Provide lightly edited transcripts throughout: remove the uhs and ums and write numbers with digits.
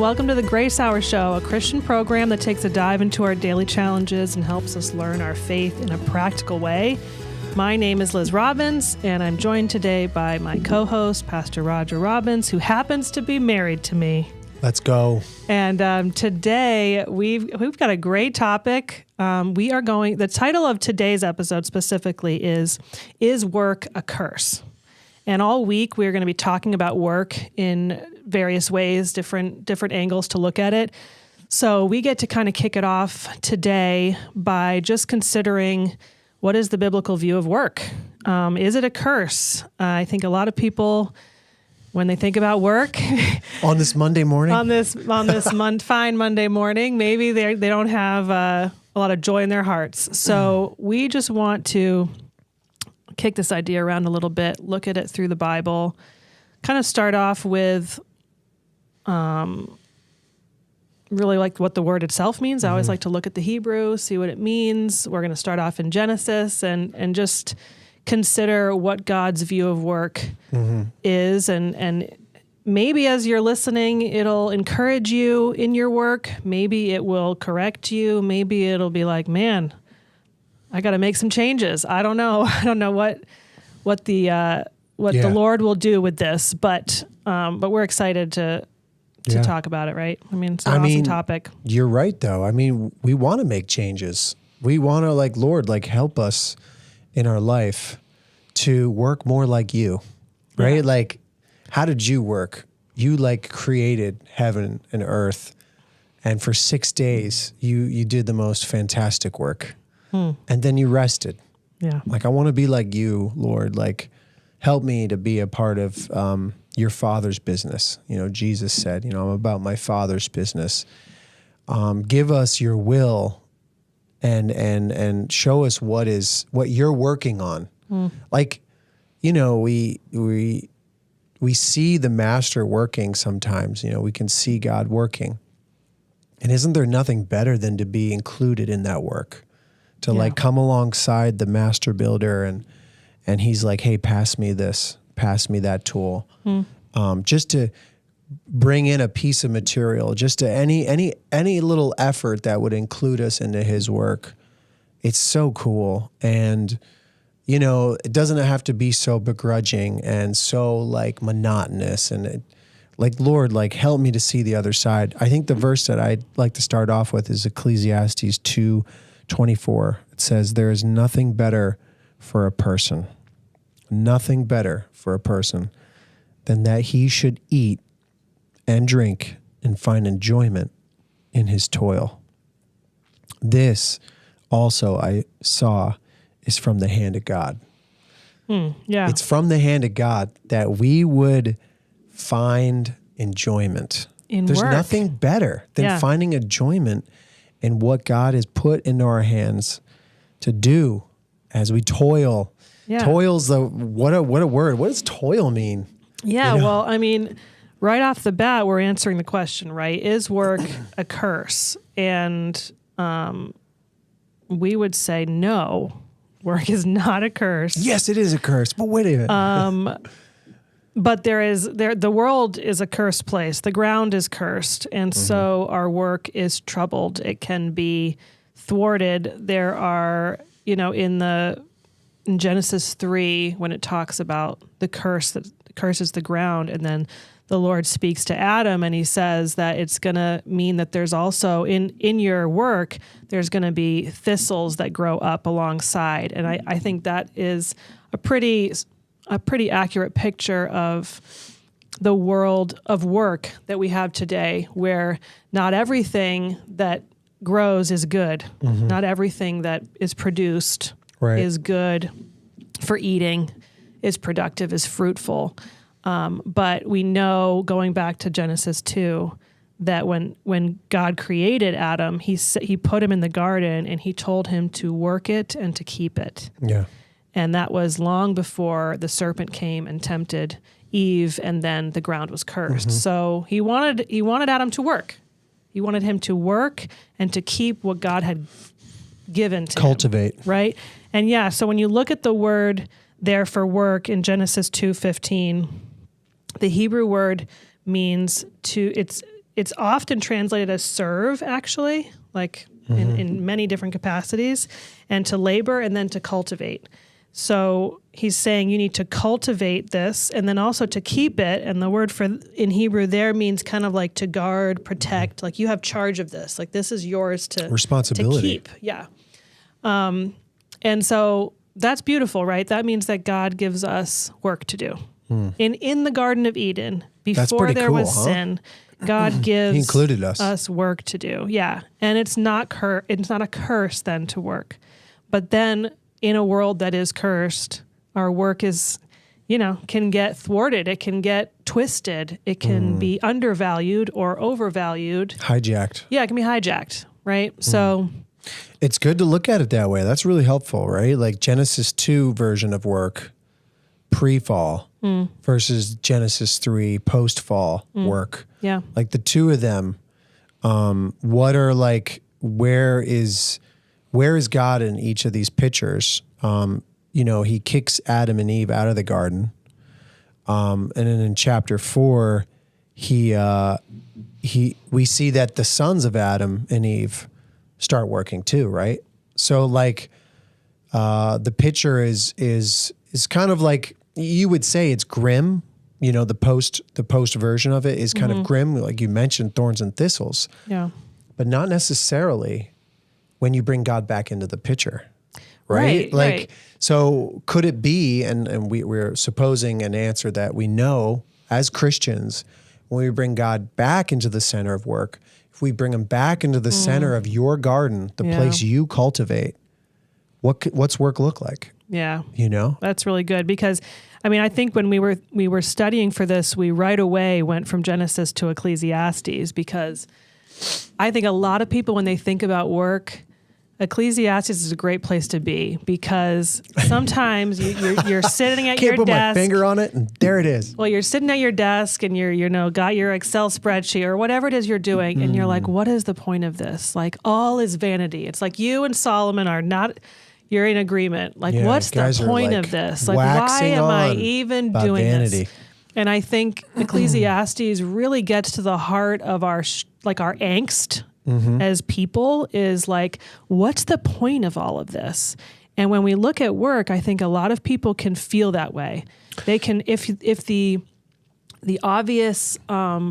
welcome to the Grace Hour Show, a Christian program that takes a dive into our daily challenges and helps us learn our faith in a practical way. My name is Liz Robbins, and I'm joined today by my co-host, Pastor Roger Robbins, who happens to be married to me. Let's go. And today we've got a great topic. The title of today's episode specifically is Work a Curse? And all week we're going to be talking about work in various ways, different angles to look at it. So we get to kind of kick it off today by just considering, what is the biblical view of work? Is it a curse? I think a lot of people, when they think about work on this Monday morning, on this fine Monday morning, maybe they don't have a lot of joy in their hearts. So we just want to kick this idea around a little bit, look at it through the Bible, kind of start off with really like what the word itself means. I always like to look at the Hebrew, see what it means. We're going to start off in Genesis and just consider what God's view of work is. And maybe as you're listening, it'll encourage you in your work. Maybe it will correct you. Maybe it'll be like, man, I got to make some changes. I don't know. I don't know what the Lord will do with this, but we're excited to talk about it, right? I mean, it's an awesome topic. You're right, though. I mean, we want to make changes. We want to, Lord, help us in our life to work more like you, right? Yeah. Like, how did you work? You, created heaven and earth, and for 6 days, you did the most fantastic work. And then you rested. Yeah. I want to be like you, Lord. Help me to be a part of your Father's business. Jesus said, I'm about my Father's business. Give us your will and show us what you're working on. We see the Master working sometimes. We can see God working. And isn't there nothing better than to be included in that work? To come alongside the master builder and he's like, hey, pass me this, pass me that tool. Just to bring in a piece of material, just to any little effort that would include us into his work. It's so cool. And, it doesn't have to be so begrudging and so monotonous and Lord, help me to see the other side. I think the verse that I'd like to start off with is Ecclesiastes 2:24. It says, there is nothing better for a person than that he should eat and drink and find enjoyment in his toil. This also I saw is from the hand of God. It's from the hand of God that we would find enjoyment. There's nothing better than finding enjoyment in what God has put into our hands to do as we toil. Yeah. Toil's what a word. What does toil mean? Yeah, well, I mean, right off the bat, we're answering the question, right? Is work a curse? And we would say no, work is not a curse. Yes, it is a curse, but wait a minute. But the world is a cursed place. The ground is cursed, and so our work is troubled. It can be thwarted. There are, in Genesis 3, when it talks about the curse that curses the ground, and then the Lord speaks to Adam, and he says that it's going to mean that there's also in your work, there's going to be thistles that grow up alongside. And I think that is a pretty accurate picture of the world of work that we have today, where not everything that grows is good. Not everything that is produced is good for eating, is productive, is fruitful. But we know, going back to Genesis 2, that when God created Adam, he put him in the garden and he told him to work it and to keep it. Yeah. And that was long before the serpent came and tempted Eve, and then the ground was cursed. So he wanted Adam to work. He wanted him to work and to keep what God had given to cultivate. Him, right? And so when you look at the word there for work in Genesis 2:15, the Hebrew word means it's often translated as serve, actually, like in many different capacities, and to labor and then to cultivate. So he's saying you need to cultivate this and then also to keep it. And the word for in Hebrew there means kind of like to guard, protect, like you have charge of this. Like this is yours to responsibility. To keep. Yeah. And so that's beautiful, right? That means that God gives us work to do. In the Garden of Eden, before there was sin, God gives He included us work to do. Yeah. And it's not a curse then to work. But then in a world that is cursed, our work is, can get thwarted. It can get twisted. It can be undervalued or overvalued. Hijacked. Yeah, it can be hijacked, right? So it's good to look at it that way. That's really helpful, right? Like Genesis 2 version of work, pre-fall, versus Genesis 3 post-fall work. Yeah. Like the two of them, what are like, where is God in each of these pictures? He kicks Adam and Eve out of the garden. And then in chapter 4, we see that the sons of Adam and Eve start working too, right? So like, the picture is kind of like, you would say it's grim. The post version of it is kind of grim. Like you mentioned, thorns and thistles. Yeah. But not necessarily when you bring God back into the picture, right? Right. So could it be, and we're supposing an answer that we know as Christians, when we bring God back into the center of work, if we bring him back into the center of your garden, the place you cultivate, what's work look like? Yeah. That's really good because, I think when we were studying for this, we right away went from Genesis to Ecclesiastes because I think a lot of people, when they think about work, Ecclesiastes is a great place to be because sometimes you're sitting at your desk. Can't put my finger on it, and there it is. Well, you're sitting at your desk and you're got your Excel spreadsheet or whatever it is you're doing, and you're like, what is the point of this? Like, all is vanity. It's like you and Solomon are not. You're in agreement. Like, what's the point of this? Like, why am I even doing this? And I think Ecclesiastes really gets to the heart of our angst as people is like, what's the point of all of this? And when we look at work, I think a lot of people can feel that way. They can, if the obvious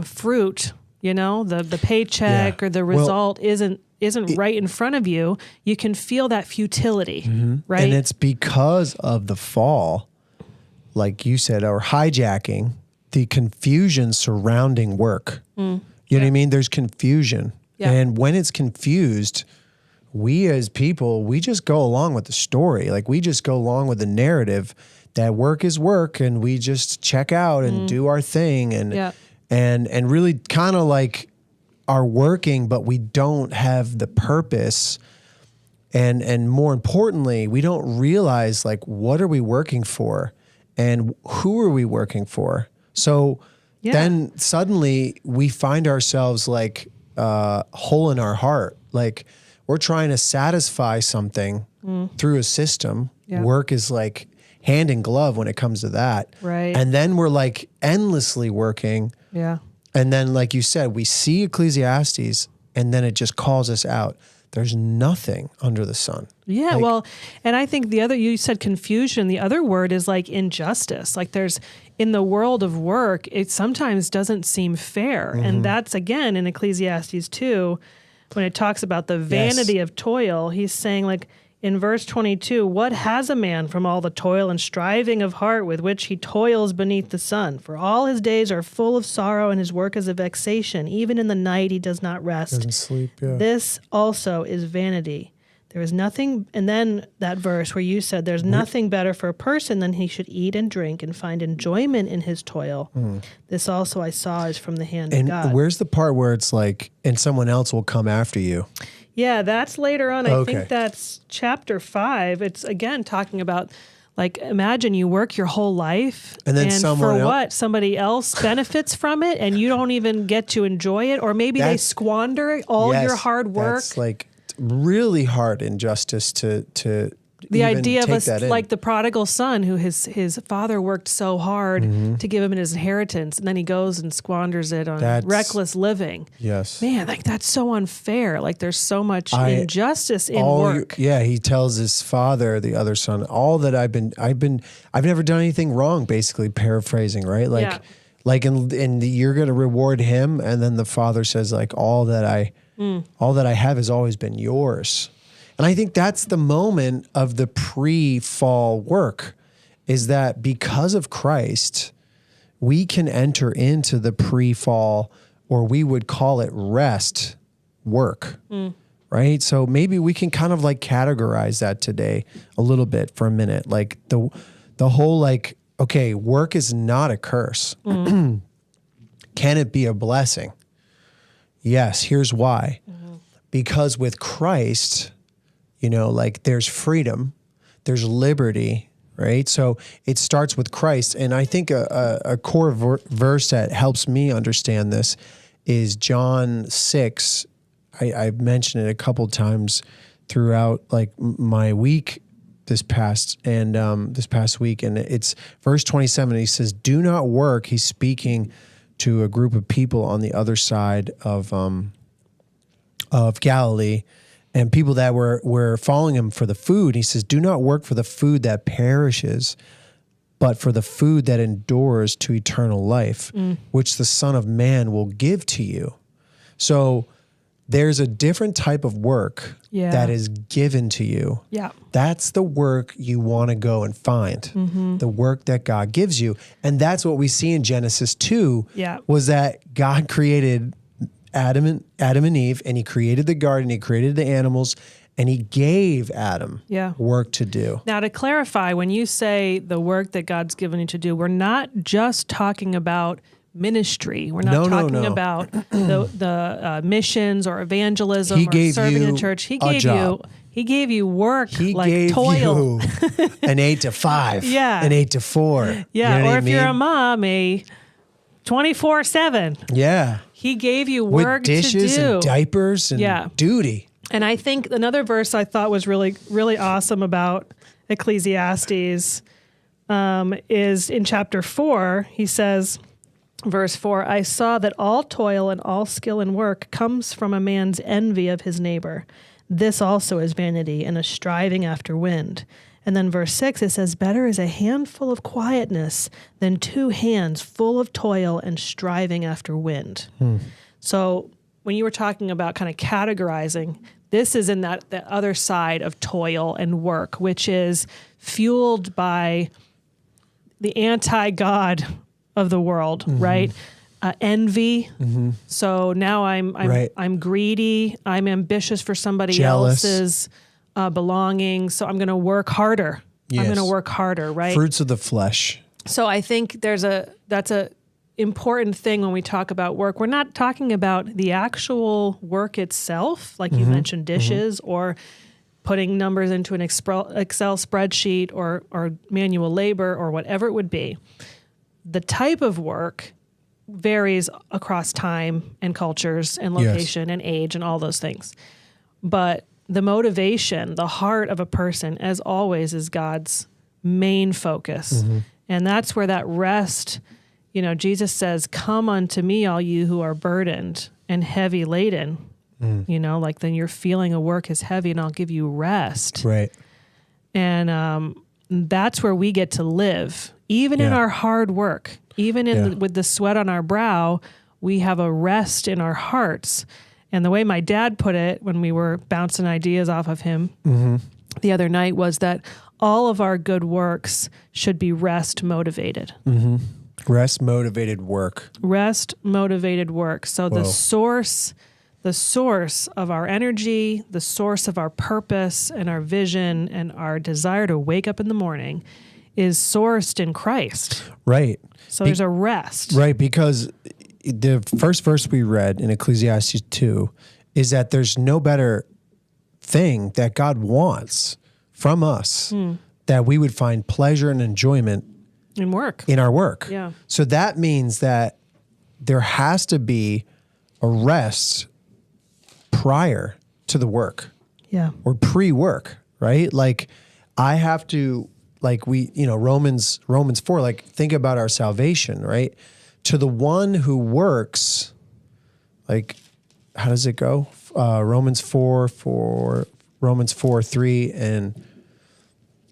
fruit, the paycheck or the result isn't right in front of you, you can feel that futility, right? And it's because of the fall, like you said, or hijacking, the confusion surrounding work. You know what I mean? There's confusion. Yeah. And when it's confused, we as people, we just go along with the story. Like we just go along with the narrative that work is work and we just check out and do our thing and really kind of like are working, but we don't have the purpose. And more importantly, we don't realize like, what are we working for and who are we working for? So then suddenly we find ourselves like hole in our heart. Like we're trying to satisfy something through a system. Yeah. Work is like hand in glove when it comes to that. Right. And then we're like endlessly working. Yeah. And then, like you said, we see Ecclesiastes and then it just calls us out. There's nothing under the sun. Yeah, well, and I think you said confusion. The other word is like injustice. Like in the world of work, it sometimes doesn't seem fair. And that's, again, in Ecclesiastes 2, when it talks about the vanity of toil, he's saying like, in verse 22, what has a man from all the toil and striving of heart with which he toils beneath the sun? For all his days are full of sorrow and his work is a vexation. Even in the night he does not rest. Doesn't sleep, yeah. This also is vanity. There is nothing, and then that verse where you said there's nothing better for a person than he should eat and drink and find enjoyment in his toil. This also I saw is from the hand of God. And where's the part where it's like, and someone else will come after you? Yeah, that's later on. I think that's chapter 5. It's again talking about like, imagine you work your whole life and then somebody else benefits from it and you don't even get to enjoy it. Or maybe they squander all your hard work. That's like really hard injustice to the even idea of take us that in. like the prodigal son who his father worked so hard to give him his inheritance, and then he goes and squanders it on reckless living. Yes. Man, like that's so unfair. Like there's so much injustice in work. He tells his father, the other son, all that I've never done anything wrong, basically paraphrasing, right? Like, and you're going to reward him. And then the father says, like, all that I have has always been yours. And I think that's the moment of the pre-fall work, is that because of Christ, we can enter into the pre-fall, or we would call it rest work, right? So maybe we can kind of like categorize that today a little bit for a minute. Like the whole like, okay, work is not a curse. Can it be a blessing? Yes, here's why. Because with Christ, like there's freedom, there's liberty, right? So it starts with Christ. And I think a core verse that helps me understand this is John 6. I've mentioned it a couple times throughout like my week this past week. And it's verse 27. He says, do not work. He's speaking to a group of people on the other side of Galilee, and people that were following him for the food. He says, do not work for the food that perishes, but for the food that endures to eternal life, which the Son of Man will give to you. So there's a different type of work that is given to you. Yeah. That's the work you want to go and find, the work that God gives you. And that's what we see in Genesis 2, was that God created Adam and Eve, and he created the garden, he created the animals, and he gave Adam work to do. Now, to clarify, when you say the work that God's given you to do, we're not just talking about ministry. We're not talking about the missions or evangelism or serving in church. He gave you work, he like gave toil. You an 8 to 5, an 8 to 4. Yeah, you know or if you're a mom, a 24/7. Yeah. He gave you work with dishes to do. And diapers and duty. And I think another verse I thought was really, really awesome about Ecclesiastes is in chapter 4. He says, verse 4, I saw that all toil and all skill in work comes from a man's envy of his neighbor. This also is vanity and a striving after wind. And then verse 6, it says, better is a handful of quietness than 2 hands full of toil and striving after wind. So when you were talking about kind of categorizing, this is in that the other side of toil and work, which is fueled by the anti-God of the world, right? Envy. So now I'm greedy. I'm ambitious for somebody else's belonging. So I'm going to work harder. I'm going to work harder, right? Fruits of the flesh. So I think that's a important thing when we talk about work. We're not talking about the actual work itself, like you mentioned, dishes or putting numbers into an Excel spreadsheet or manual labor or whatever it would be. The type of work varies across time and cultures and location and age and all those things. But the motivation, the heart of a person, as always, is God's main focus. And that's where that rest, Jesus says, come unto me, all you who are burdened and heavy laden. Like then you're feeling a work is heavy and I'll give you rest. Right. And that's where we get to live. Even in our hard work, even with the sweat on our brow, we have a rest in our hearts. And the way my dad put it when we were bouncing ideas off of him the other night was that all of our good works should be rest motivated. Rest motivated work. Rest motivated work. So the source of our energy, the source of our purpose and our vision and our desire to wake up in the morning is sourced in Christ. Right. So there's a rest. Right, because the first verse we read in Ecclesiastes 2 is that there's no better thing that God wants from us that we would find pleasure and enjoyment in our work. Yeah. So that means that there has to be a rest prior to the work. Yeah. Or pre-work, right? Like I have to, like Romans 4, like think about our salvation, right? To the one who works, like, how does it go? Romans 4, 3 and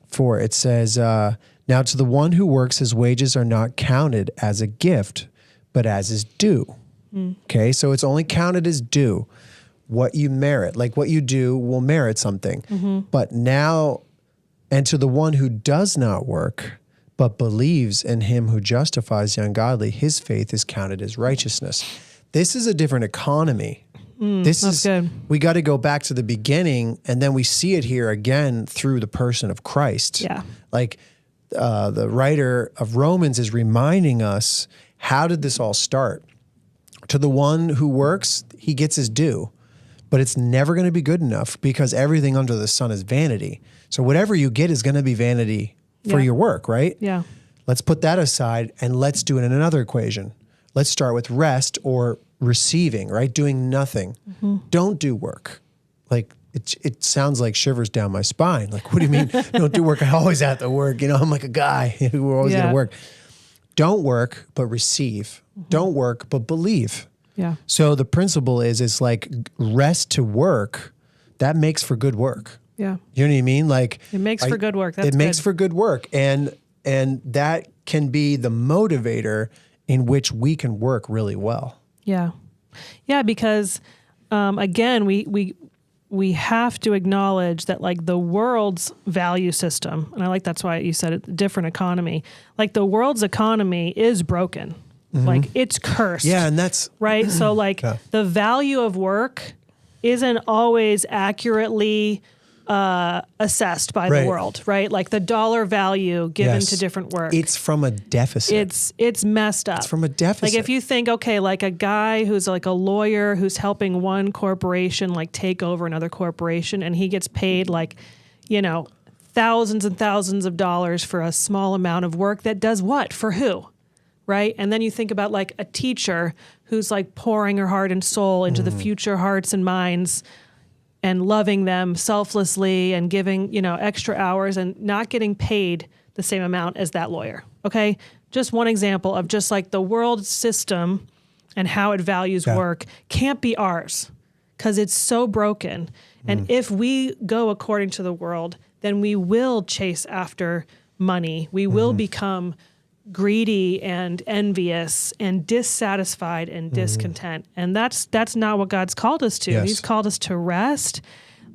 4, it says, now to the one who works, his wages are not counted as a gift, but as his due. Okay, so it's only counted as due. What you merit, like what you do will merit something. But now, and to the one who does not work, but believes in him who justifies the ungodly, his faith is counted as righteousness. This is a different economy. That's good. We got to go back to the beginning, and then we see it here again through the person of Christ. Yeah. Like the writer of Romans is reminding us, how did this all start? To the one who works, he gets his due, but it's never going to be good enough because everything under the sun is vanity. So whatever you get is going to be vanity for your work, right? Yeah. Let's put that aside and let's do it in another equation. Let's start with rest or receiving, right? Doing nothing. Don't do work. Like it sounds like shivers down my spine. Like, what do you mean don't do work? I always have to work. I'm like a guy who always got to work. Don't work, but receive. Don't work, but believe. Yeah. So the principle is like rest to work. That makes for good work. Yeah. You know what I mean? Like it makes for good work. That's makes for good work. And that can be the motivator in which we can work really well. Yeah. Yeah, because again, we have to acknowledge that like the world's value system, and I like that's why you said it, different economy. Like the world's economy is broken. Like it's cursed. Yeah, and that's right. So like the value of work isn't always accurately assessed by the world, right? Like the dollar value given to different work. It's from a deficit. It's messed up. It's from a deficit. Like if you think, okay, like a guy who's like a lawyer who's helping one corporation like take over another corporation, and he gets paid like, thousands and thousands of dollars for a small amount of work that does what? For who? Right? And then you think about like a teacher who's like pouring her heart and soul into the future hearts and minds and loving them selflessly and giving, extra hours and not getting paid the same amount as that lawyer. Okay. Just one example of just like the world system and how it values work can't be ours because it's so broken. And if we go according to the world, then we will chase after money. We will become greedy and envious and dissatisfied and discontent. And that's not what God's called us to. Yes. He's called us to rest.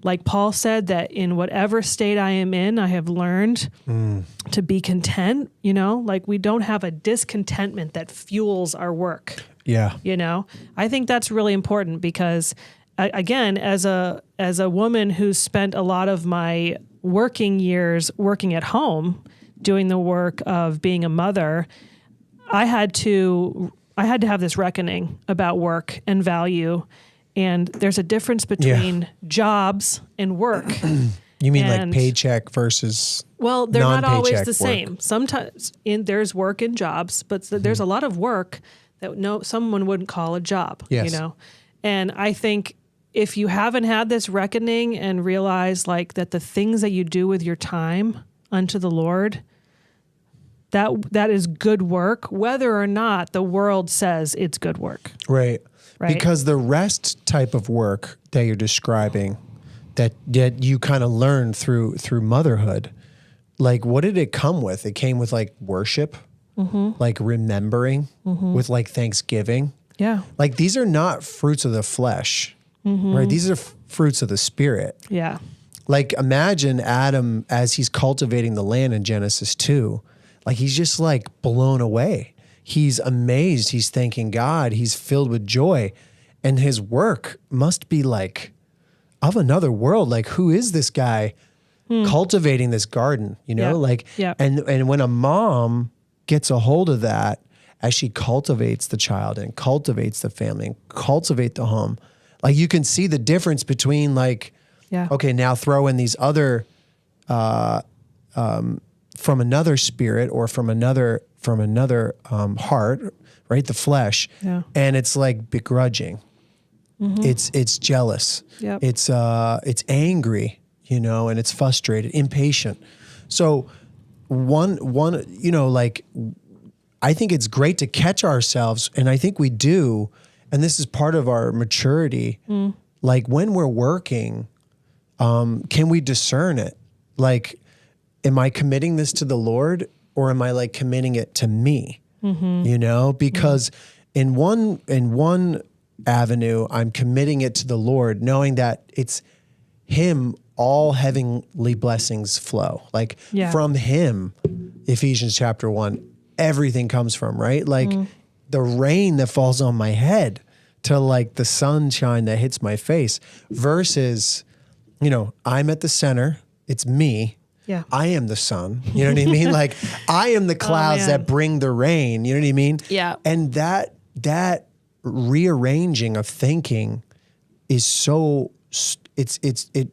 Like Paul said, that in whatever state I am in, I have learned to be content, like we don't have a discontentment that fuels our work. Yeah. I think that's really important because again, as a woman who's spent a lot of my working years working at home, doing the work of being a mother, I had to have this reckoning about work and value. And there's a difference between jobs and work. You mean like paycheck versus well, they're not always the work. same. Sometimes there's work in jobs, but there's a lot of work that someone wouldn't call a job. Yes. And I think if you haven't had this reckoning and realize like that the things that you do with your time unto the Lord, that is good work, whether or not the world says it's good work. Right. Because the rest type of work that you're describing, that you kind of learned through motherhood, like what did it come with? It came with like worship, like remembering, with like thanksgiving. Yeah. Like these are not fruits of the flesh, right? These are fruits of the spirit. Yeah. Like imagine Adam as he's cultivating the land in Genesis 2, like he's just like blown away. He's amazed. He's thanking God. He's filled with joy. And his work must be like of another world. Like, who is this guy cultivating this garden? And when a mom gets a hold of that, as she cultivates the child and cultivates the family and cultivate the home, like you can see the difference between like, okay, now throw in these other, from another spirit or from another heart, right? The flesh. Yeah. And it's like begrudging. It's jealous. Yep. It's angry, and it's frustrated, impatient. So one, like, I think it's great to catch ourselves, and I think we do, and this is part of our maturity. Like when we're working, can we discern it? Like, am I committing this to the Lord, or am I like committing it to me? Because in one avenue, I'm committing it to the Lord, knowing that it's Him, all heavenly blessings flow. Like from Him, Ephesians chapter 1, everything comes from, right? Like the rain that falls on my head to like the sunshine that hits my face versus, I'm at the center. It's me. Yeah. I am the sun. You know what I mean? Like I am the clouds that bring the rain. You know what I mean? Yeah. And that rearranging of thinking is so, it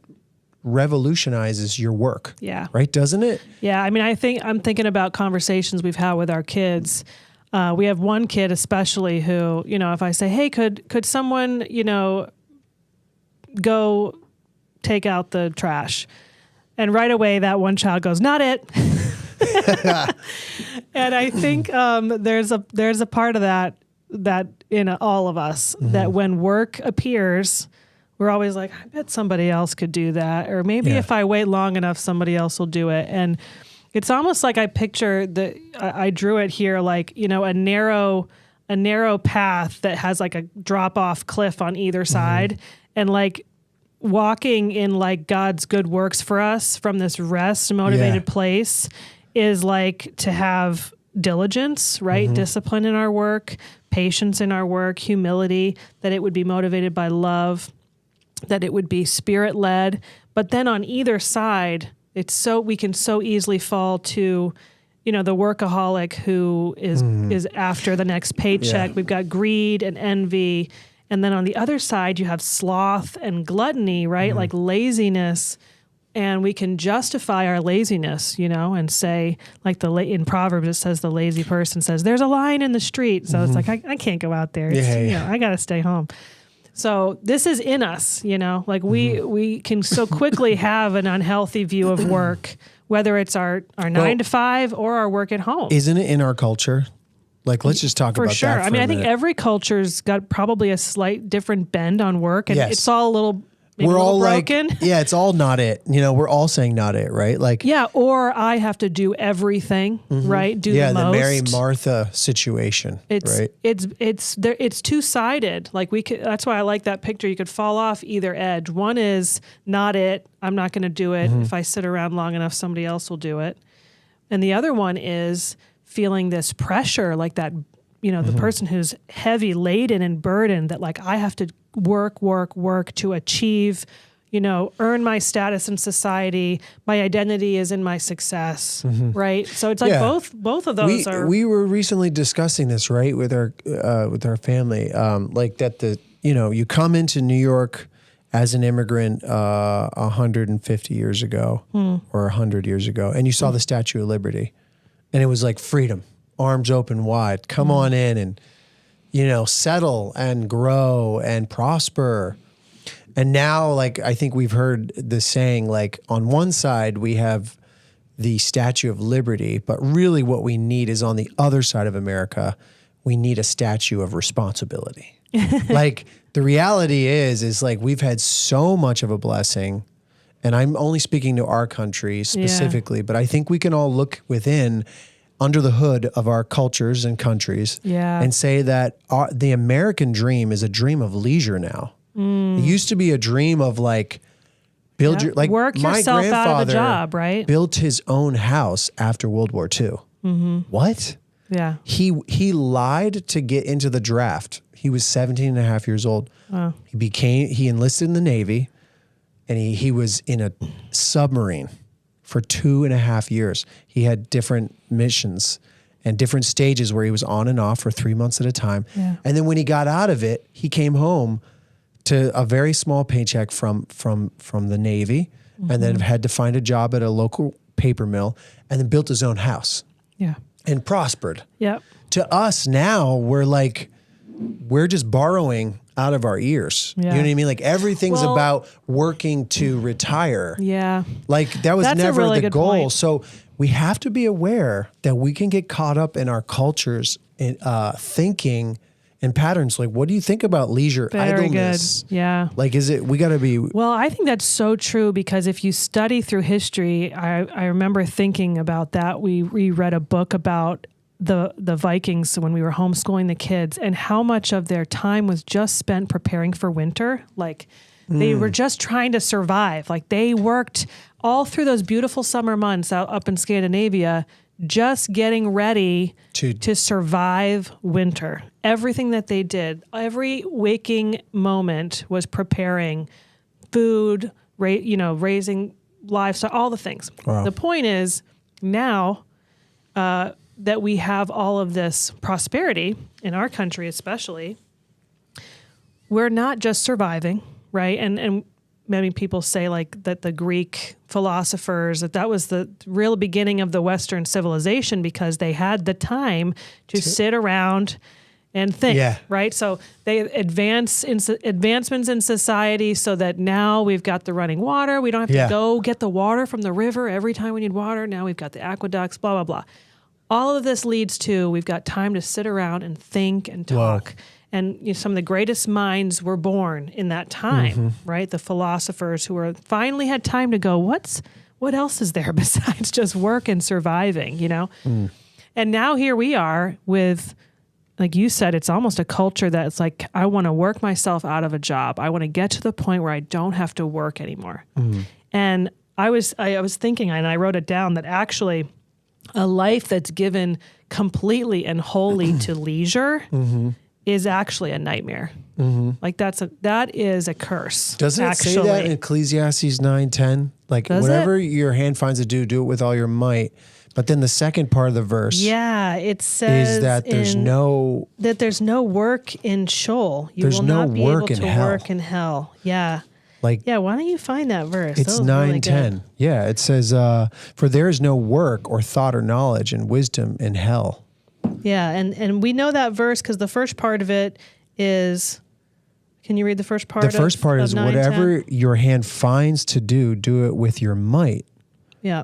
revolutionizes your work. Yeah. Right? Doesn't it? Yeah. I mean, I'm thinking about conversations we've had with our kids. We have one kid especially who, if I say, hey, could someone, go take out the trash? And right away, that one child goes, not it. And I think there's a part of that in all of us, that when work appears, we're always like, I bet somebody else could do that. Or maybe if I wait long enough, somebody else will do it. And it's almost like I picture I drew it here, like, a narrow path that has like a drop off cliff on either side. And like, walking in like God's good works for us from this rest motivated place is like to have diligence, right? Discipline in our work, patience in our work, humility, that it would be motivated by love, that it would be spirit led. But then on either side, we can so easily fall to, the workaholic who is after the next paycheck. Yeah. We've got greed and envy. And then on the other side, you have sloth and gluttony, right? Like laziness. And we can justify our laziness, and say, like in Proverbs, it says the lazy person says, there's a lion in the street. So it's like, I can't go out there. I got to stay home. So this is in us, like we can so quickly have an unhealthy view of work, whether it's our 9 to 5 or our work at home. Isn't it in our culture? Like, let's just talk about that for sure. I mean, I think every culture's got probably a slight different bend on work, and it's all a little we're all broken. Like, it's all not it. We're all saying not it, right? Like, or I have to do everything, right? Do the most. The Mary Martha situation, right? It's two-sided. Like that's why I like that picture. You could fall off either edge. One is not it. I'm not going to do it. If I sit around long enough, somebody else will do it. And the other one is feeling this pressure, like that, the person who's heavy laden and burdened, that like I have to work to achieve, earn my status in society. My identity is in my success, right? So it's like both of those are. We were recently discussing this, right, with our family, like that you come into New York as an immigrant 150 years ago or 100 years ago, and you saw the Statue of Liberty. And it was like freedom, arms open wide. Come on in and, settle and grow and prosper. And now, like, I think we've heard the saying, like, on one side, we have the Statue of Liberty, but really what we need is on the other side of America, we need a statue of responsibility. Like, the reality is like, we've had so much of a blessing. And I'm only speaking to our country specifically, but I think we can all look within, under the hood of our cultures and countries, and say that the American dream is a dream of leisure now. It used to be a dream of like work yourself out of the job, right? Built his own house after World War II. What? Yeah. He lied to get into the draft. He was 17 and a half years old. Wow. He enlisted in the Navy. And he was in a submarine for 2.5 years. He had different missions and different stages where he was on and off for 3 months at a time. Yeah. And then when he got out of it, he came home to a very small paycheck from the Navy, and then had to find a job at a local paper mill, and then built his own house. Yeah. And prospered. Yep. To us now, we're just borrowing out of our ears. Yeah. You know what I mean? Like everything's Well, about working to retire. Yeah. Like that was That's a never really the good goal. point. So we have to be aware that we can get caught up in our cultures in thinking and patterns. Like, what do you think about leisure, Very idleness? good. Yeah. Like, we got to be. Well, I think that's so true because if you study through history, I remember thinking about that. We read a book about the Vikings when we were homeschooling the kids and how much of their time was just spent preparing for winter. Like they were just trying to survive. Like they worked all through those beautiful summer months out up in Scandinavia, just getting ready to survive winter. Everything that they did, every waking moment was preparing food, raising livestock, all the things. Wow. The point is now that we have all of this prosperity in our country, especially, we're not just surviving, right? And many people say like that the Greek philosophers, that was the real beginning of the Western civilization because they had the time to sit around and think, right? So they advancements in society so that now we've got the running water. We don't have to go get the water from the river every time we need water. Now we've got the aqueducts, blah, blah, blah. All of this leads to we've got time to sit around and think and talk. Whoa. And some of the greatest minds were born in that time, right? The philosophers who finally had time to go, what else is there besides just work and surviving, And now here we are with, like you said, it's almost a culture that's like, I want to work myself out of a job. I want to get to the point where I don't have to work anymore. And I was thinking, and I wrote it down, that actually a life that's given completely and wholly to leisure is actually a nightmare. Like that is a curse. Doesn't it say that in Ecclesiastes 9:10? Like whatever your hand finds to do, do it with all your might. But then the second part of the verse, it says is that there's no work in Sheol. You there's will no not be work able to in hell. work in hell. Yeah. Like why don't you find that verse? It's that 9:10. Really yeah, it says, "For there is no work or thought or knowledge and wisdom in hell." Yeah, and we know that verse because the first part of it is. Can you read the first part? The first part is 9:10? whatever your hand finds to do, do it with your might. Yeah.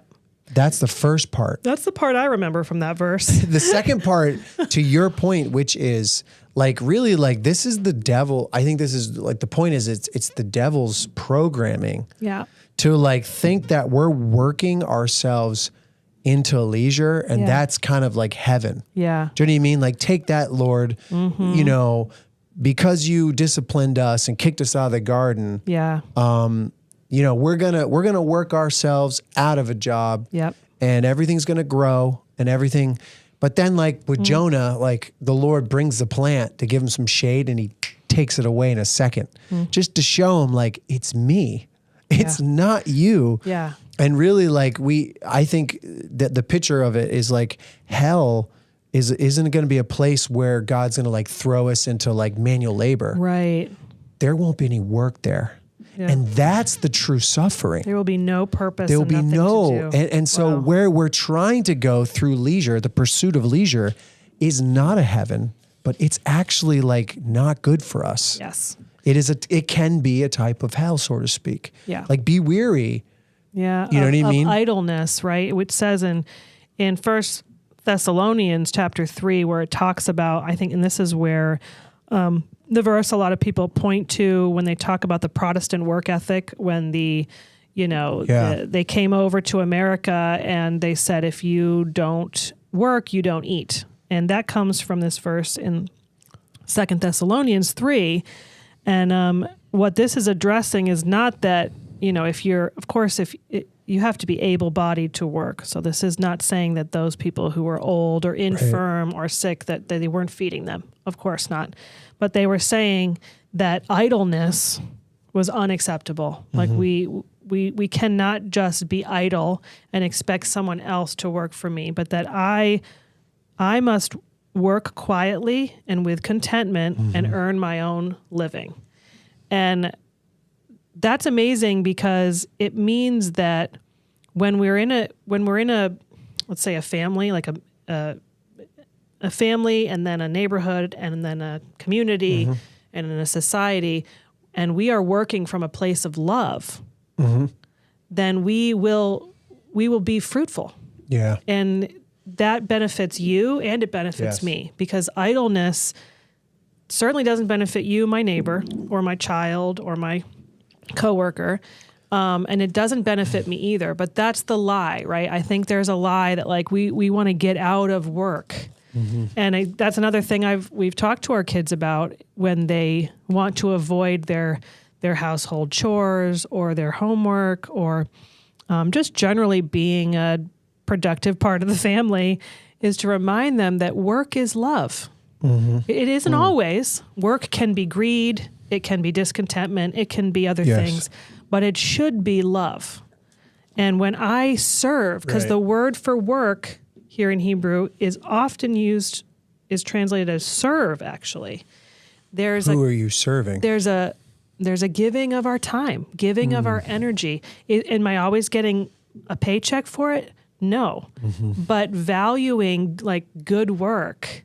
That's the first part. That's the part I remember from that verse. The second part, to your point, which is like really like this is the devil. I think this is like the point is it's the devil's programming. Yeah. To like think that we're working ourselves into leisure and that's kind of like heaven. Yeah. Do you know what I mean? Like take that, Lord, because you disciplined us and kicked us out of the garden. Yeah. We're gonna work ourselves out of a job. Yep. And everything's gonna grow and everything. But then like with Jonah, like the Lord brings the plant to give him some shade and he takes it away in a second. Just to show him like it's me. It's not you. Yeah. And really like I think that the picture of it is like hell isn't going to be a place where God's going to like throw us into like manual labor. Right. There won't be any work there. Yeah. And that's the true suffering. There will be no purpose. There will be no. And so where we're trying to go through leisure, the pursuit of leisure is not a heaven, but it's actually like not good for us. Yes. It can be a type of hell, so to speak. Yeah. Like be weary. Yeah. You know what I mean? Idleness, right? Which says in 1 Thessalonians chapter 3, where it talks about, I think, and this is where the verse a lot of people point to when they talk about the Protestant work ethic, when they came over to America and they said, if you don't work, you don't eat. And that comes from this verse in 2 Thessalonians 3. And what this is addressing is not that, if you have to be able-bodied to work. So this is not saying that those people who were old or infirm or sick, that they weren't feeding them. Of course not. But they were saying that idleness was unacceptable. Like we cannot just be idle and expect someone else to work for me, but that I must work quietly and with contentment and earn my own living. And that's amazing because it means that when we're in a let's say a family, like a family and then a neighborhood and then a community and in a society, and we are working from a place of love, then we will be fruitful. Yeah. And that benefits you and it benefits me, because idleness certainly doesn't benefit you, my neighbor, or my child, or my coworker. And it doesn't benefit me either. But that's the lie, right? I think there's a lie that like we want to get out of work. And that's another thing we've talked to our kids about when they want to avoid their household chores or their homework, or just generally being a productive part of the family, is to remind them that work is love. It isn't always. Work can be greed, it can be discontentment, it can be other things, but it should be love. And when I serve, because the word for work here in Hebrew is often is translated as serve, actually. Who are you serving? There's a giving of our time, giving of our energy. Am I always getting a paycheck for it? No. But valuing like good work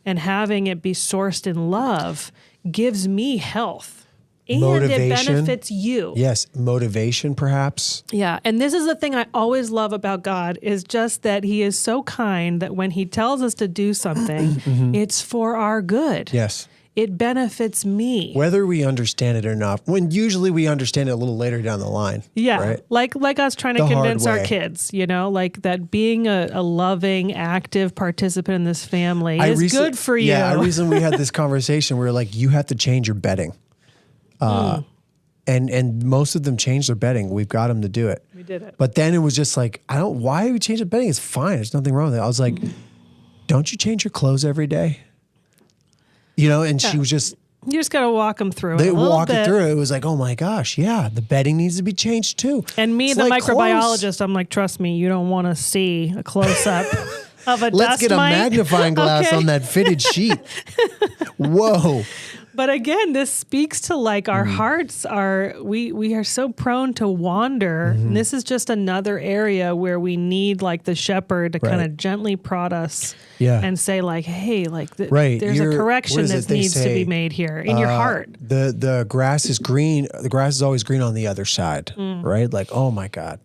and having it be sourced in love gives me health. And Motivation. it benefits you. Yes. Motivation, perhaps. Yeah. And this is the thing I always love about God, is just that he is so kind that when he tells us to do something, it's for our good. Yes. It benefits me. Whether we understand it or not, when usually we understand it a little later down the line. Yeah. Right? Like us trying to convince our kids, like that being a loving, active participant in this family is good for you. Yeah. The reason we had this conversation, we were like, you have to change your bedding. And most of them changed their bedding. We've got them to do it. We did it. But then it was just like, why are we changing the bedding? It's fine. There's nothing wrong with it. I was like, don't you change your clothes every day? And she was just... You just got to walk them through it. They walk it through. It was like, oh my gosh, yeah, the bedding needs to be changed too. And me, the microbiologist, I'm like, trust me, you don't want to see a close-up of a dust Let's get a mite. magnifying glass on that fitted sheet. Whoa. But again, this speaks to like our hearts we are so prone to wander. And this is just another area where we need like the shepherd to kind of gently prod us and say like, hey, like there's a correction that needs to be made here in your heart. The grass is green. The grass is always green on the other side, right? Like, oh my God.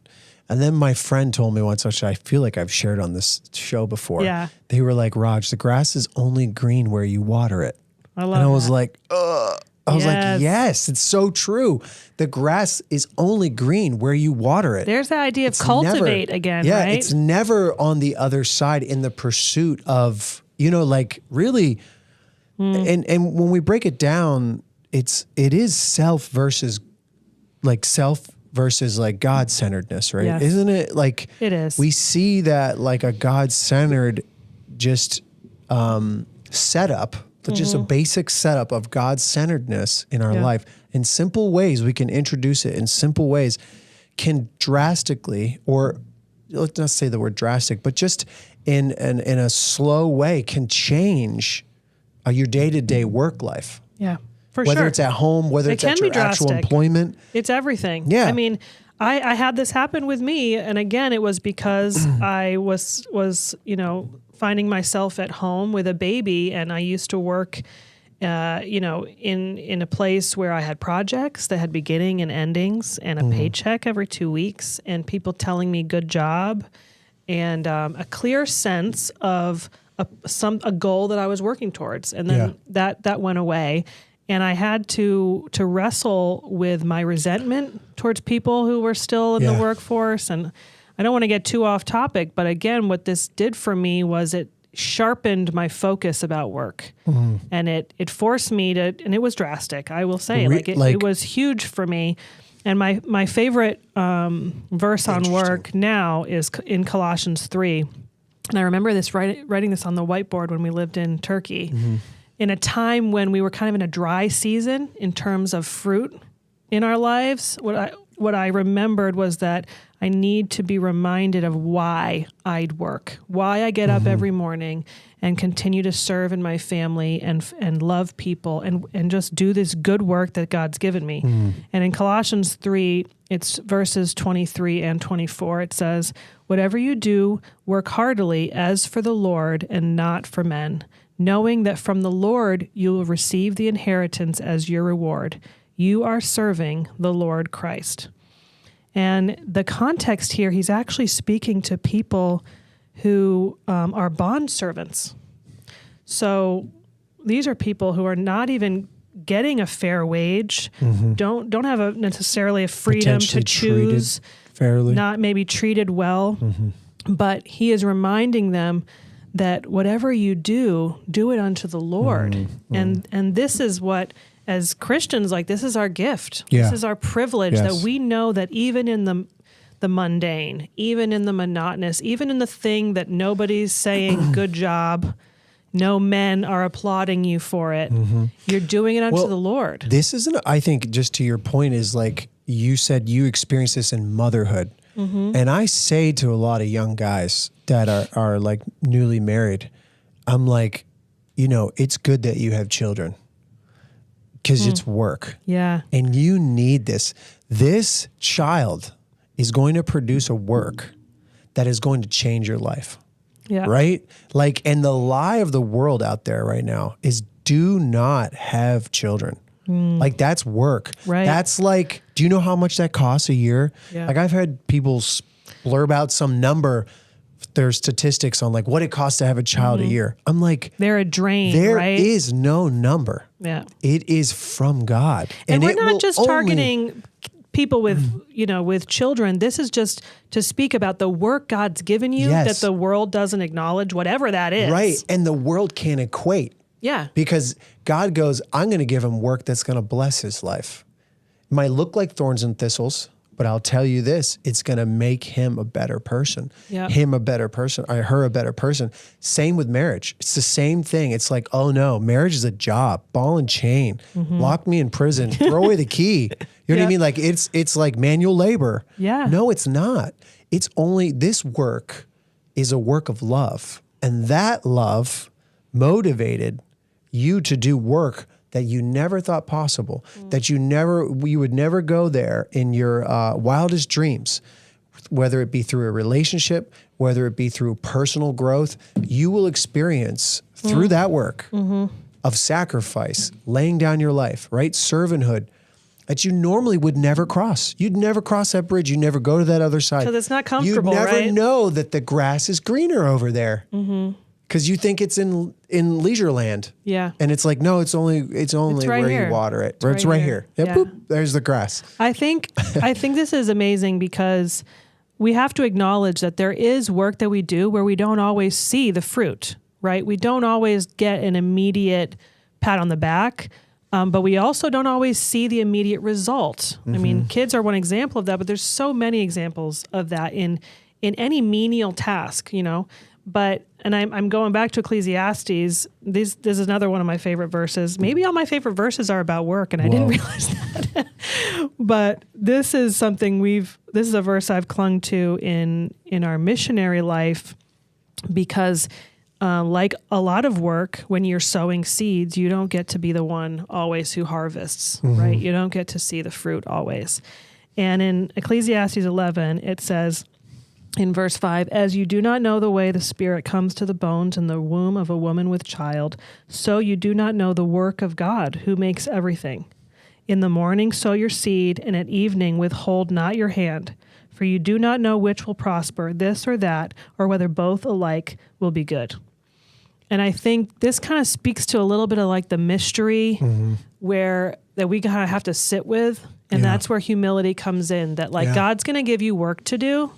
And then my friend told me once, which I feel like I've shared on this show before. Yeah. They were like, Raj, the grass is only green where you water it. I love and I that. was like, ugh. I was like, yes, it's so true. The grass is only green where you water it. There's the idea of cultivate again, right? Yeah, it's never on the other side in the pursuit of, like really, and when we break it down, it is self versus like God-centeredness, right? Yes. Isn't it like it is? We see that like a God-centered just setup. Just a basic setup of God-centeredness in our life. In simple ways, we can introduce it in simple ways, can drastically, or let's not say the word drastic, but just in a slow way can change your day-to-day work life. Yeah, for whether sure. Whether it's at home, whether it's at your actual employment. It's everything. Yeah. I mean, I had this happen with me. And again, it was because I was finding myself at home with a baby, and I used to work, in a place where I had projects that had beginning and endings, and a paycheck every 2 weeks, and people telling me good job, and a clear sense of a goal that I was working towards, and then that went away, and I had to wrestle with my resentment towards people who were still in the workforce. And I don't want to get too off topic, but again, what this did for me was it sharpened my focus about work, and it forced me to, and it was drastic, I will say, it was huge for me. And my favorite verse on work now is in Colossians 3. And I remember this writing this on the whiteboard when we lived in Turkey, in a time when we were kind of in a dry season in terms of fruit in our lives. What I remembered was that I need to be reminded of why I'd work, why I get up every morning and continue to serve in my family and love people and just do this good work that God's given me. And in Colossians 3, it's verses 23 and 24. It says, "Whatever you do, work heartily as for the Lord and not for men, knowing that from the Lord you will receive the inheritance as your reward. You are serving the Lord Christ. And the context here, he's actually speaking to people who are bond servants. So these are people who are not even getting a fair wage, don't have necessarily a freedom to choose, fairly, not maybe treated well, but he is reminding them that whatever you do it unto the Lord. And this is what, as Christians, like, this is our gift. Yeah. This is our privilege, that we know that even in the mundane, even in the monotonous, even in the thing that nobody's saying, good job, no men are applauding you for it, you're doing it unto the Lord. This isn't, I think, just to your point, is like you said, you experience this in motherhood. And I say to a lot of young guys that are like newly married, I'm like, it's good that you have children, because it's work. Yeah. And you need this. This child is going to produce a work that is going to change your life. Yeah. Right? Like, and the lie of the world out there right now is, do not have children. Like, that's work. Right. That's like, do you know how much that costs a year? Yeah. Like, I've had people blurb out some number, their statistics on like what it costs to have a child a year. I'm like, they're a drain, there right? is no number. Yeah. It is from God. And we're it not will just targeting people with, with children. This is just to speak about the work God's given you that the world doesn't acknowledge, whatever that is. Right. And the world can't equate. Yeah. Because God goes, I'm going to give him work that's going to bless his life. It might look like thorns and thistles, but I'll tell you this, it's going to make him a better person. Yep. Him a better person, or her a better person. Same with marriage. It's the same thing. It's like, oh no, marriage is a job, ball and chain, lock me in prison, throw away the key. You know what I mean? Like, it's like manual labor. Yeah. No, it's not. It's only, this work is a work of love. And that love motivated you to do work that you never thought possible, that you would never go there in your wildest dreams, whether it be through a relationship, whether it be through personal growth. You will experience through that work of sacrifice, laying down your life, right? Servanthood, that you normally would never cross. You'd never cross that bridge. You never go to that other side. Because it's not comfortable, You'd never right? know that the grass is greener over there. Because you think it's in leisure land. Yeah. And it's like, no, it's only right where here. you water it. It's It's right here. Yeah, Yeah. boop, there's the grass. I think this is amazing, because we have to acknowledge that there is work that we do where we don't always see the fruit, right? We don't always get an immediate pat on the back, but we also don't always see the immediate result. I mean, kids are one example of that, but there's so many examples of that in any menial task, But, and I'm going back to Ecclesiastes. This is another one of my favorite verses. Maybe all my favorite verses are about work, and I didn't realize that. But this is something this is a verse I've clung to in our missionary life, because like a lot of work, when you're sowing seeds, you don't get to be the one always who harvests, right? You don't get to see the fruit always. And in Ecclesiastes 11, it says, in verse 5, as you do not know the way the Spirit comes to the bones in the womb of a woman with child, so you do not know the work of God, who makes everything. In the morning sow your seed, and at evening withhold not your hand, for you do not know which will prosper, this or that, or whether both alike will be good. And I think this kind of speaks to a little bit of like the mystery that we kind of have to sit with, and that's where humility comes in, that like God's going to give you work to do,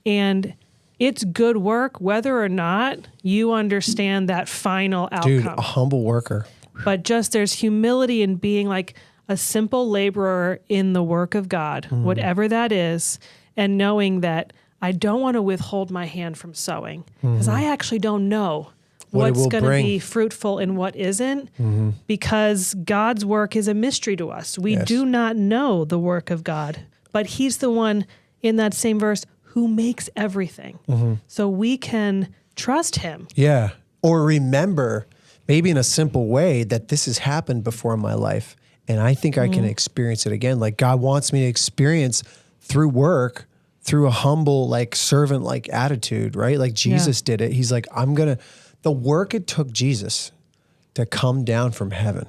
and it's good work, whether or not you understand that final outcome. Dude, a humble worker. But just there's humility in being like a simple laborer in the work of God, whatever that is, and knowing that I don't want to withhold my hand from sowing, because I actually don't know what's going to be fruitful and what isn't, because God's work is a mystery to us. We do not know the work of God, but he's the one in that same verse who makes everything. So we can trust him. Yeah. Or remember, maybe in a simple way, that this has happened before in my life, and I think I can experience it again. Like, God wants me to experience through work, through a humble, like servant-like attitude, right? Like Jesus did it. He's like, the work it took Jesus to come down from heaven,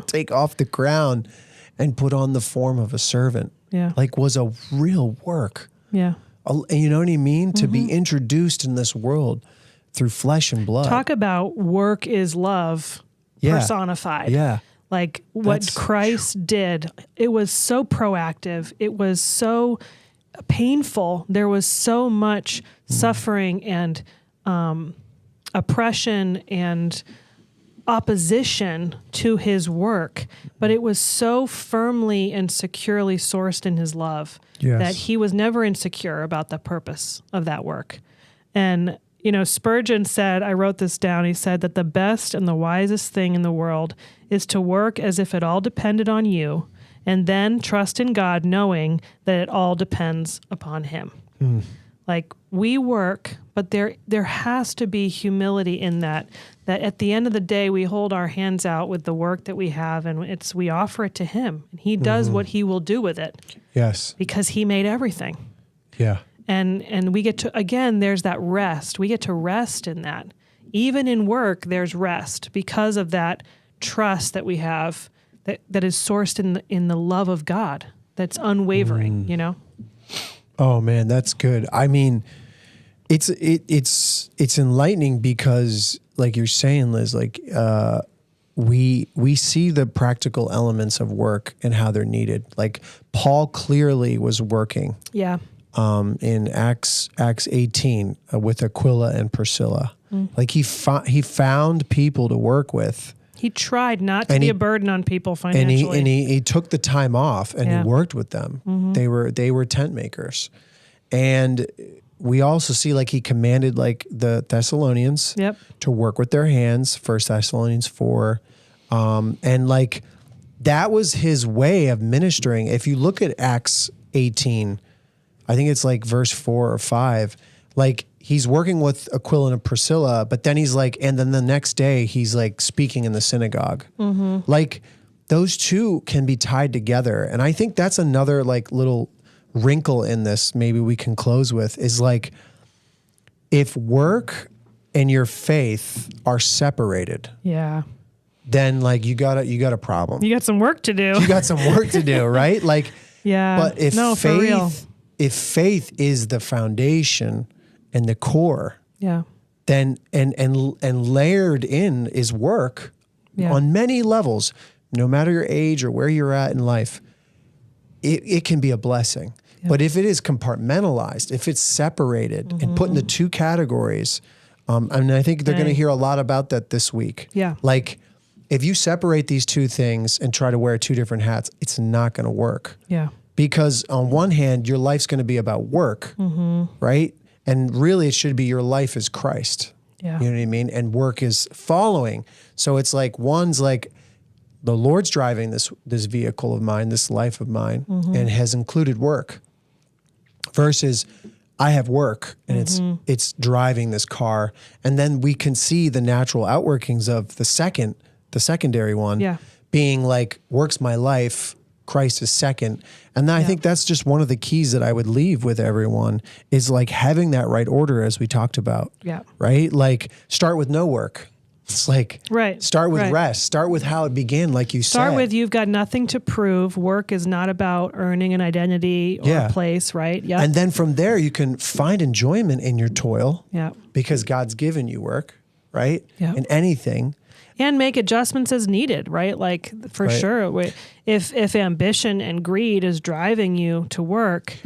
take off the crown and put on the form of a servant, was a real work. Yeah. You know what I mean? To be introduced in this world through flesh and blood. Talk about work is love personified. Yeah. Like what Christ did, it was so proactive. It was so painful. There was so much suffering and oppression and opposition to his work, but it was so firmly and securely sourced in his love that he was never insecure about the purpose of that work. And, Spurgeon said, I wrote this down, he said that the best and the wisest thing in the world is to work as if it all depended on you, and then trust in God knowing that it all depends upon him. Like we work, but there has to be humility in that at the end of the day, we hold our hands out with the work that we have and we offer it to him and he does what he will do with it. Yes. Because he made everything. Yeah. And we get to, again, there's that rest. We get to rest in that. Even in work, there's rest because of that trust that we have that is sourced in the love of God. That's unwavering, Oh man, that's good. I mean, it's enlightening because, like you're saying, Liz, we see the practical elements of work and how they're needed. Like Paul clearly was working. Yeah. In Acts 18 with Aquila and Priscilla, like he found people to work with. He tried not to be a burden on people financially. And he took the time off and he worked with them. They were tent makers. And we also see he commanded the Thessalonians to work with their hands, 1 Thessalonians 4. And that was his way of ministering. If you look at Acts 18, I think it's verse 4 or 5, he's working with Aquila and Priscilla, but then he's and then the next day he's speaking in the synagogue. Those two can be tied together. And I think that's another little wrinkle in this, maybe we can close with, is if work and your faith are separated. Yeah. Then you got a problem. You got some work to do. You got some work to do, right? Yeah. But if faith is the foundation and the core, then and layered in is work on many levels, no matter your age or where you're at in life, it can be a blessing. Yeah. But if it is compartmentalized, if it's separated and put into two categories, and I think they're going to hear a lot about that this week. Yeah. If you separate these two things and try to wear two different hats, it's not going to work. Yeah. Because on one hand, your life's going to be about work, right? And really it should be your life is Christ. Yeah. You know what I mean? And work is following. So it's one's the Lord's driving this vehicle of mine, this life of mine, and has included work. Versus I have work and it's driving this car. And then we can see the natural outworkings of the secondary one being work's my life, Christ is second. And then I think that's just one of the keys that I would leave with everyone is having that right order as we talked about. Yeah. Right? Start with no work. It's start with rest. Start with how it began, like you said. Start with you've got nothing to prove. Work is not about earning an identity or a place, right? Yeah. And then from there, you can find enjoyment in your toil. Yeah. Because God's given you work, right? Yeah. In anything. And make adjustments as needed, right? Sure. If ambition and greed is driving you to work,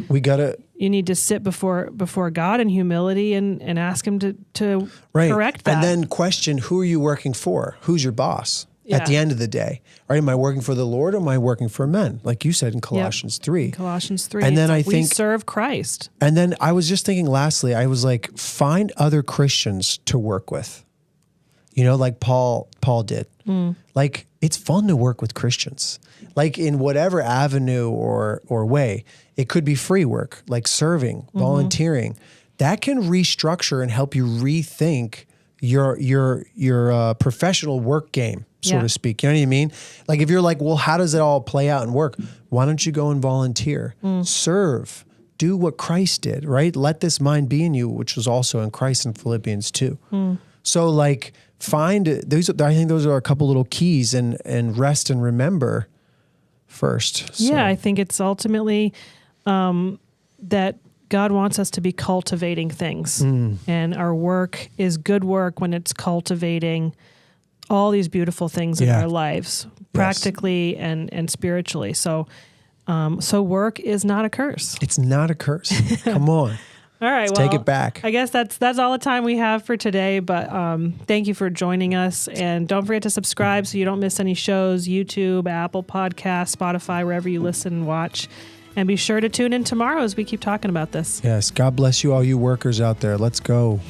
you need to sit before God in humility and ask him to correct that. And then question, who are you working for? Who's your boss at the end of the day? Right? Am I working for the Lord or am I working for men? Like you said in Colossians 3. Colossians 3. And then I think we serve Christ. And then I was just thinking lastly, I was find other Christians to work with. Like Paul did. It's fun to work with Christians. In whatever avenue or way. It could be free work, serving, volunteering. That can restructure and help you rethink your professional work game, so to speak. You know what I mean? If you're well, how does it all play out and work? Why don't you go and volunteer? Serve. do what Christ did, right? Let this mind be in you, which was also in Christ in Philippians 2. So like find those. I think those are a couple little keys, and rest and remember first. So. Yeah, I think it's ultimately that God wants us to be cultivating things, and our work is good work when it's cultivating all these beautiful things in our lives, practically and spiritually. So work is not a curse. It's not a curse. Come on. All right, Let's take it back. I guess that's all the time we have for today, but thank you for joining us, and don't forget to subscribe so you don't miss any shows, YouTube, Apple Podcasts, Spotify, wherever you listen and watch, and be sure to tune in tomorrow as we keep talking about this. Yes, God bless you, all you workers out there. Let's go.